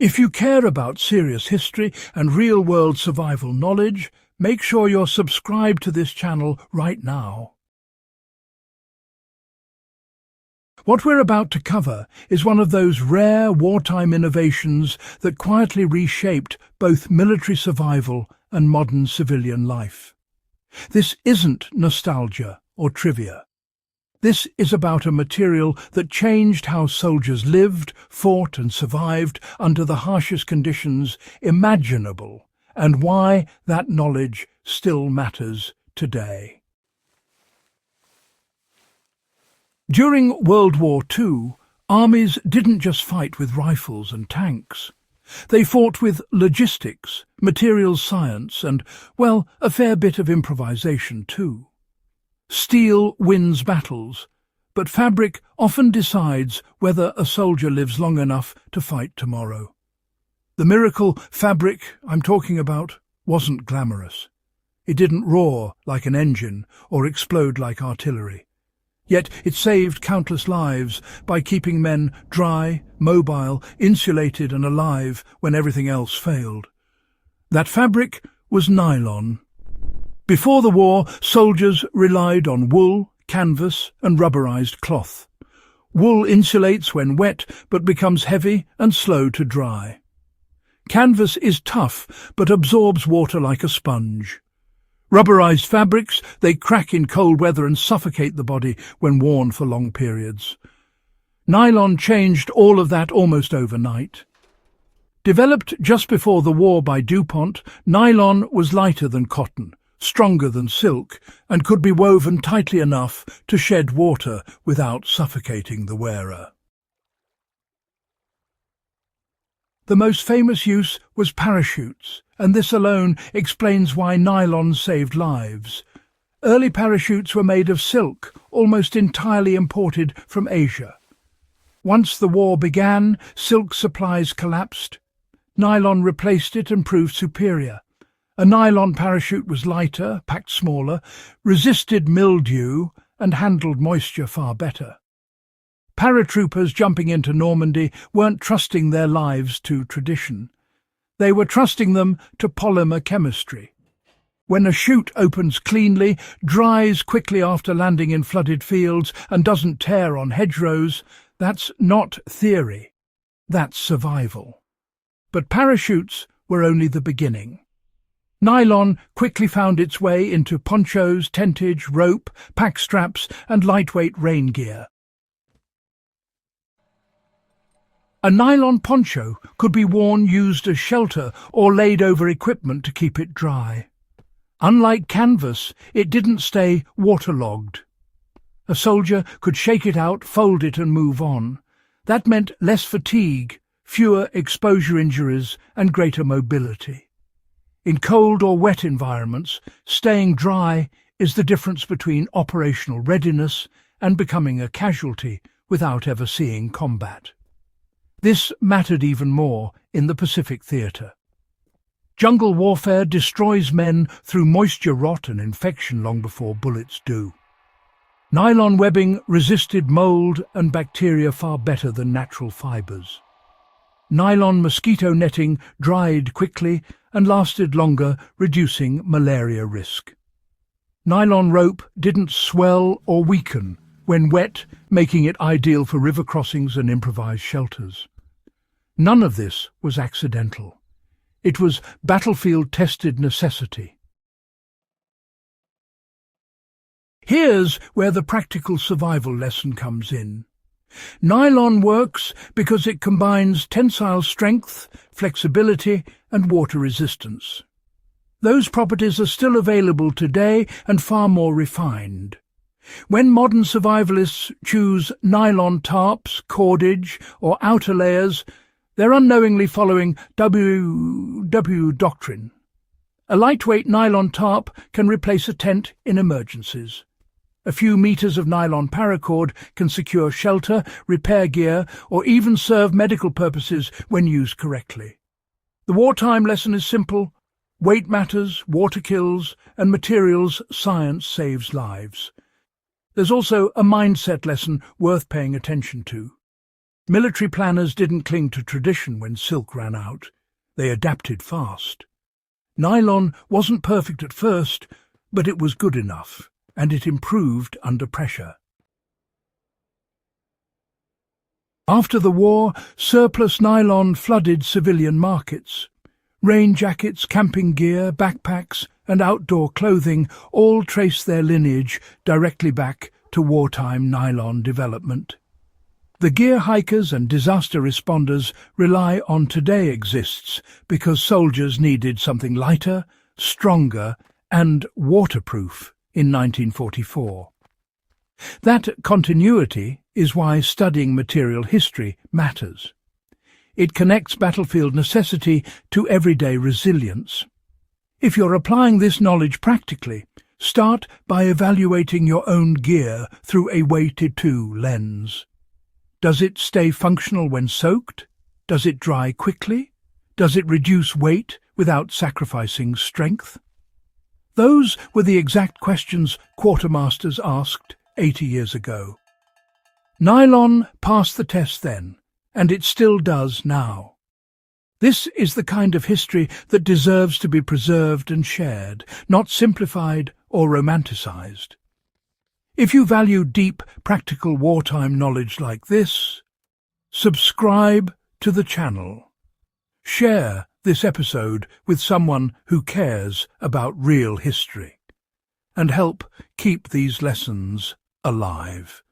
If you care about serious history and real-world survival knowledge, make sure you're subscribed to this channel right now. What we're about to cover is one of those rare wartime innovations that quietly reshaped both military survival and modern civilian life. This isn't nostalgia or trivia. This is about a material that changed how soldiers lived, fought and survived under the harshest conditions imaginable, and why that knowledge still matters today. During World War II, armies didn't just fight with rifles and tanks. They fought with logistics, materials science and, well, a fair bit of improvisation too. Steel wins battles, but fabric often decides whether a soldier lives long enough to fight tomorrow. The miracle fabric I'm talking about wasn't glamorous. It didn't roar like an engine or explode like artillery. Yet it saved countless lives by keeping men dry, mobile, insulated and alive when everything else failed. That fabric was nylon. Before the war, soldiers relied on wool, canvas and rubberized cloth. Wool insulates when wet but becomes heavy and slow to dry. Canvas is tough but absorbs water like a sponge. Rubberized fabrics, they crack in cold weather and suffocate the body when worn for long periods. Nylon changed all of that almost overnight. Developed just before the war by DuPont, nylon was lighter than cotton, stronger than silk, and could be woven tightly enough to shed water without suffocating the wearer. The most famous use was parachutes, and this alone explains why nylon saved lives. Early parachutes were made of silk, almost entirely imported from Asia. Once the war began, silk supplies collapsed. Nylon replaced it and proved superior. A nylon parachute was lighter, packed smaller, resisted mildew, and handled moisture far better. Paratroopers jumping into Normandy weren't trusting their lives to tradition. They were trusting them to polymer chemistry. When a chute opens cleanly, dries quickly after landing in flooded fields, and doesn't tear on hedgerows, that's not theory. That's survival. But parachutes were only the beginning. Nylon quickly found its way into ponchos, tentage, rope, pack straps, and lightweight rain gear. A nylon poncho could be worn used as shelter or laid over equipment to keep it dry. Unlike canvas, it didn't stay waterlogged. A soldier could shake it out, fold it and move on. That meant less fatigue, fewer exposure injuries and greater mobility. In cold or wet environments, staying dry is the difference between operational readiness and becoming a casualty without ever seeing combat. This mattered even more in the Pacific theatre. Jungle warfare destroys men through moisture rot and infection long before bullets do. Nylon webbing resisted mold and bacteria far better than natural fibres. Nylon mosquito netting dried quickly and lasted longer, reducing malaria risk. Nylon rope didn't swell or weaken when wet, making it ideal for river crossings and improvised shelters. None of this was accidental. It was battlefield-tested necessity. Here's where the practical survival lesson comes in. Nylon works because it combines tensile strength, flexibility, and water resistance. Those properties are still available today and far more refined. When modern survivalists choose nylon tarps, cordage, or outer layers, they're unknowingly following WWII doctrine. A lightweight nylon tarp can replace a tent in emergencies. A few meters of nylon paracord can secure shelter, repair gear, or even serve medical purposes when used correctly. The wartime lesson is simple. Weight matters, water kills, and materials science saves lives. There's also a mindset lesson worth paying attention to. Military planners didn't cling to tradition when silk ran out. They adapted fast. Nylon wasn't perfect at first, but it was good enough, and it improved under pressure. After the war, surplus nylon flooded civilian markets. Rain jackets, camping gear, backpacks, and outdoor clothing all trace their lineage directly back to wartime nylon development. The gear hikers and disaster responders rely on today exists because soldiers needed something lighter, stronger, and waterproof in 1944. That continuity is why studying material history matters. It connects battlefield necessity to everyday resilience. If you're applying this knowledge practically, start by evaluating your own gear through a weighted-to lens. Does it stay functional when soaked? Does it dry quickly? Does it reduce weight without sacrificing strength? Those were the exact questions quartermasters asked 80 years ago. Nylon passed the test then, and it still does now. This is the kind of history that deserves to be preserved and shared, not simplified or romanticized. If you value deep, practical wartime knowledge like this, subscribe to the channel. Share this episode with someone who cares about real history, and help keep these lessons alive.